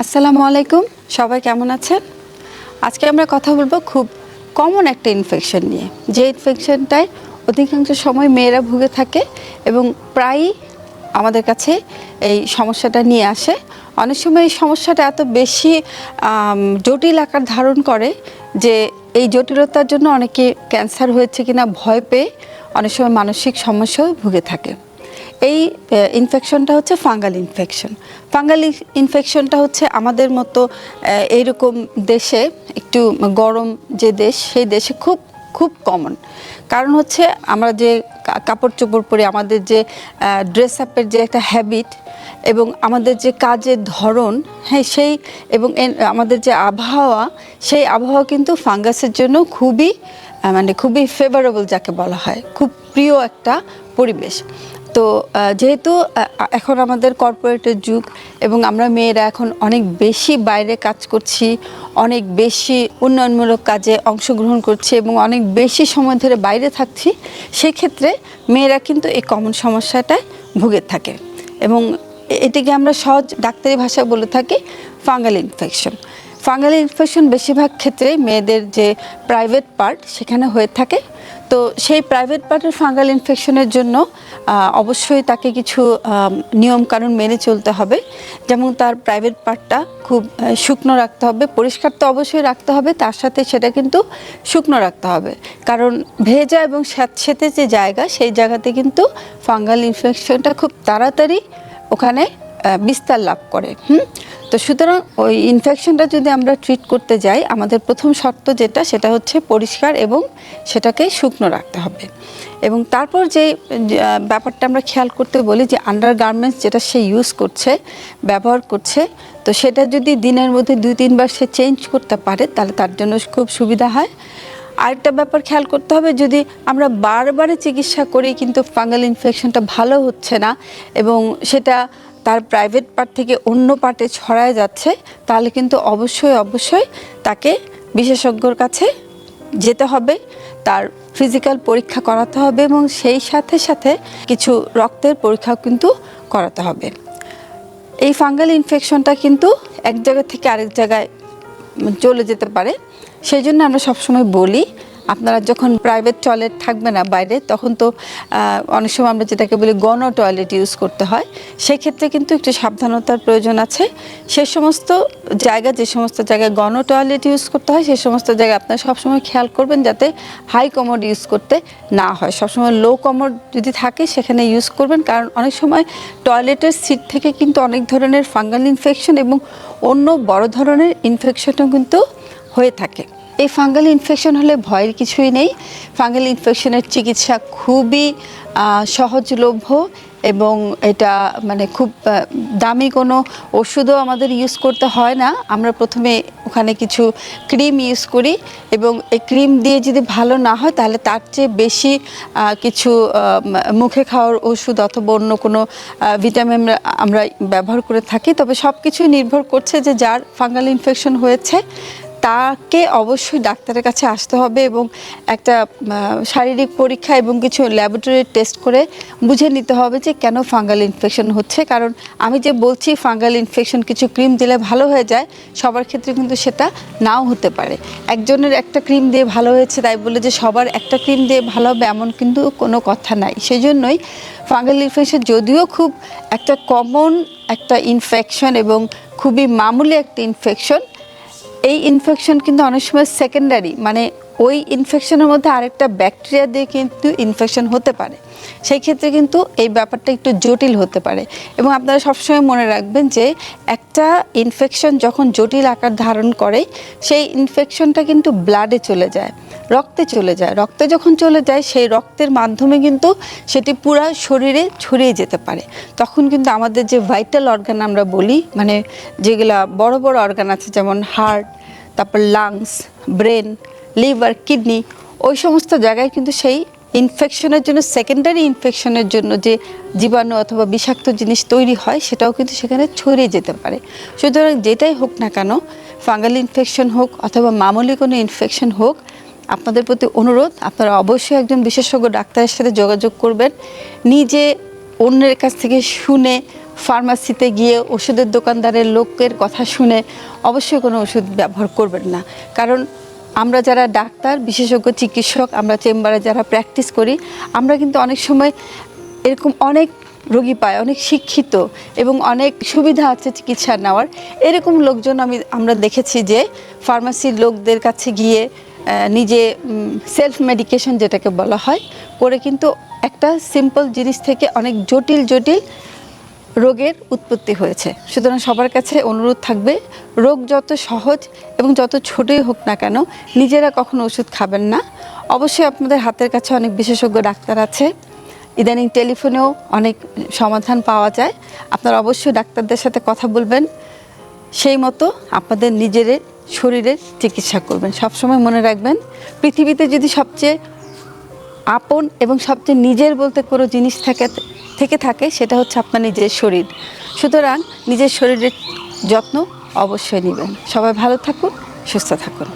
আসসালামু আলাইকুম, সবাই কেমন আছেন? আজকে আমরা কথা বলবো খুব কমন একটা ইনফেকশন নিয়ে, যে ইনফেকশনটায় অধিকাংশ সময় মেয়েরা ভুগে থাকে এবং প্রায়ই আমাদের কাছে এই সমস্যাটা নিয়ে আসে। অনেক সময় এই সমস্যাটা এত বেশি জটিল আকার ধারণ করে যে এই জটিলতার জন্য অনেকে ক্যান্সার হয়েছে কিনা ভয় পেয়ে অনেক সময় মানসিক সমস্যাও ভুগে থাকে। এই ইনফেকশনটা হচ্ছে ফাঙ্গাল ইনফেকশন। ফাঙ্গাল ইনফেকশনটা হচ্ছে আমাদের মতো এইরকম দেশে, একটু গরম যে দেশ, সেই দেশে খুব খুব কমন। কারণ হচ্ছে আমরা যে কাপড় চোপড় পরে, আমাদের যে ড্রেস আপের যে একটা হ্যাবিট এবং আমাদের যে কাজের ধরন, হ্যাঁ, সেই এবং আমাদের যে আবহাওয়া, সেই আবহাওয়া কিন্তু ফাঙ্গাসের জন্য খুবই ফেভারেবল, যাকে বলা হয় খুব প্রিয় একটা পরিবেশ। তো যেহেতু এখন আমাদের কর্পোরেটের যুগ এবং আমরা মেয়েরা এখন অনেক বেশি বাইরে কাজ করছি, অনেক বেশি উন্নয়নমূলক কাজে অংশগ্রহণ করছি এবং অনেক বেশি সময় ধরে বাইরে থাকছি, সেক্ষেত্রে মেয়েরা কিন্তু এই কমন সমস্যাটায় ভুগে থাকে এবং এটিকে আমরা সহজ ডাক্তারি ভাষায় বলে থাকি ফাঙ্গাল ইনফেকশন। ফাঙ্গাল ইনফেকশন বেশিরভাগ ক্ষেত্রে মেয়েদের যে প্রাইভেট পার্ট সেখানে হয়ে থাকে। তো সেই প্রাইভেট পার্টের ফাঙ্গাল ইনফেকশনের জন্য অবশ্যই তাকে কিছু নিয়মকানুন মেনে চলতে হবে। যেমন তার প্রাইভেট পার্টটা খুব শুকনো রাখতে হবে, পরিষ্কার তো অবশ্যই রাখতে হবে, তার সাথে সেটা কিন্তু শুকনো রাখতে হবে। কারণ ভেজা এবং স্যাঁতসেঁতে যে জায়গা, সেই জায়গাতে কিন্তু ফাঙ্গাল ইনফেকশনটা খুব তাড়াতাড়ি ওখানে বিস্তার লাভ করে। তো সুতরাং ওই ইনফেকশনটা যদি আমরা ট্রিট করতে যাই, আমাদের প্রথম শর্ত সেটা হচ্ছে পরিষ্কার এবং সেটাকে শুকনো রাখতে হবে। এবং তারপর যে ব্যাপারটা আমরা খেয়াল করতে বলি, যে আন্ডারগার্মেন্টস যেটা সে ইউজ করছে, ব্যবহার করছে, তো সেটা যদি দিনের মধ্যে 2-3 বার সে চেঞ্জ করতে পারে, তাহলে তার জন্য খুব সুবিধা হয়। আরেকটা ব্যাপার খেয়াল করতে হবে, যদি আমরা বারবার চিকিৎসা করি কিন্তু ফাঙ্গাল ইনফেকশনটা ভালো হচ্ছে না এবং সেটা তার প্রাইভেট পার্ট থেকে অন্য পার্টে ছড়ায় যাচ্ছে, তাহলে কিন্তু অবশ্যই তাকে বিশেষজ্ঞর কাছে যেতে হবে, তার ফিজিক্যাল পরীক্ষা করাতে হবে এবং সেই সাথে কিছু রক্তের পরীক্ষাও কিন্তু করাতে হবে। এই ফাঙ্গাল ইনফেকশনটা কিন্তু এক জায়গা থেকে আরেক জায়গায় চলে যেতে পারে। সেই জন্য আমরা সবসময় বলি, আপনারা যখন প্রাইভেট টয়লেট থাকবে না বাইরে, তখন তো অনেক সময় আমরা যেটাকে বলি গণ টয়লেট ইউজ করতে হয়। সেক্ষেত্রে কিন্তু একটু সাবধানতার প্রয়োজন আছে। যে সমস্ত জায়গায় গণ টয়লেট ইউজ করতে হয়, সেই সমস্ত জায়গায় আপনারা সবসময় খেয়াল করবেন যাতে হাই কমোড ইউজ করতে না হয়। সবসময় লো কমোড যদি থাকে সেখানে ইউজ করবেন, কারণ অনেক সময় টয়লেটের সিট থেকে কিন্তু অনেক ধরনের ফাঙ্গাল ইনফেকশন এবং অন্য বড় ধরনের ইনফেকশনও কিন্তু হয়ে থাকে। এই ফাঙ্গাল ইনফেকশন হলে ভয়ের কিছুই নেই। ফাঙ্গাল ইনফেকশনের চিকিৎসা খুবই সহজলভ্য এবং এটা খুব দামি কোনো ওষুধও আমাদের ইউজ করতে হয় না। আমরা প্রথমে ওখানে কিছু ক্রিম ইউজ করি এবং এই ক্রিম দিয়ে যদি ভালো না হয়, তাহলে তার চেয়ে বেশি কিছু মুখে খাওয়ার ওষুধ অথবা অন্য কোনো ভিটামিন আমরা ব্যবহার করে থাকি। তবে সব কিছু নির্ভর করছে যে যার ফাঙ্গাল ইনফেকশন হয়েছে তাকে অবশ্যই ডাক্তারের কাছে আসতে হবে এবং একটা শারীরিক পরীক্ষা এবং কিছু ল্যাবরেটরি টেস্ট করে বুঝে নিতে হবে যে কেন ফাঙ্গাল ইনফেকশন হচ্ছে। কারণ আমি যে বলছি ফাঙ্গাল ইনফেকশন কিছু ক্রিম দিলে ভালো হয়ে যায়, সবার ক্ষেত্রে কিন্তু সেটা নাও হতে পারে। একজনের একটা ক্রিম দিয়ে ভালো হয়েছে তাই বলে যে সবার একটা ক্রিম দিয়ে ভালো হবে এমন কিন্তু কোনো কথা নাই। সেই জন্যই ফাঙ্গাল ইনফেকশন যদিও খুব একটা কমন একটা ইনফেকশন এবং খুবই মামুলি একটা ইনফেকশন, এই ইনফেকশন কিন্তু অনেক সময় সেকেন্ডারি, ওই ইনফেকশনের মধ্যে আরেকটা ব্যাকটেরিয়া দিয়ে কিন্তু ইনফেকশন হতে পারে। সেই ক্ষেত্রে কিন্তু এই ব্যাপারটা একটু জটিল হতে পারে এবং আপনারা সবসময় মনে রাখবেন যে একটা ইনফেকশন যখন জটিল আকার ধারণ করে, সেই ইনফেকশনটা কিন্তু ব্লাডে চলে যায়, রক্তে চলে যায়। রক্তে যখন চলে যায়, সেই রক্তের মাধ্যমে কিন্তু সেটি পুরো শরীরে ছড়িয়ে যেতে পারে। তখন কিন্তু আমাদের যে ভাইটাল অর্গান আমরা বলি, যেগুলা বড় বড় অর্গান আছে, যেমন হার্ট, তারপর লাংস, ব্রেন, লিভার, কিডনি, ওই সমস্ত জায়গায় কিন্তু সেই ইনফেকশনের জন্য, সেকেন্ডারি ইনফেকশনের জন্য যে জীবাণু অথবা বিষাক্ত জিনিস তৈরি হয়, সেটাও কিন্তু সেখানে ছড়িয়ে যেতে পারে। সুতরাং যেটাই হোক না কেন, ফাঙ্গাল ইনফেকশন হোক অথবা মামুলি কোনো ইনফেকশন হোক, আপনাদের প্রতি অনুরোধ, আপনারা অবশ্যই একজন বিশেষজ্ঞ ডাক্তারের সাথে যোগাযোগ করবেন। নিজে অন্যের কাছ থেকে শুনে ফার্মাসিতে গিয়ে ওষুধের দোকানদারের লোকের কথা শুনে অবশ্যই কোনো ওষুধ ব্যবহার করবেন না। কারণ আমরা যারা ডাক্তার, বিশেষজ্ঞ চিকিৎসক, আমরা চেম্বারে যারা প্র্যাকটিস করি, আমরা কিন্তু অনেক সময় এরকম অনেক রোগী পায়, অনেক শিক্ষিত এবং অনেক সুবিধা আছে চিকিৎসা নেওয়ার, এরকম লোকজন আমরা দেখেছি যে ফার্মাসির লোকদের কাছে গিয়ে নিজে সেলফ মেডিকেশন যেটাকে বলা হয় করে কিন্তু একটা সিম্পল জিনিস থেকে অনেক জটিল জটিল রোগের উৎপত্তি হয়েছে। সুতরাং সবার কাছে অনুরোধ থাকবে, রোগ যত সহজ এবং যত ছোটই হোক না কেন নিজেরা কখনো ওষুধ খাবেন না। অবশ্যই আপনাদের হাতের কাছে অনেক বিশেষজ্ঞ ডাক্তার আছে, ইদানিং টেলিফোনেও অনেক সমাধান পাওয়া যায়। আপনারা অবশ্যই ডাক্তারদের সাথে কথা বলবেন, সেই মতো আপনাদের নিজের শরীরের চিকিৎসা করবেন। সবসময় মনে রাখবেন, পৃথিবীতে যদি সবচেয়ে আপন এবং সবচেয়ে নিজের বলতে কোনো জিনিস থেকে থাকে সেটা হচ্ছে আপনার নিজের শরীর। সুতরাং নিজের শরীরের যত্ন অবশ্যই নেবেন। সবাই ভালো থাকুন, সুস্থ থাকুন।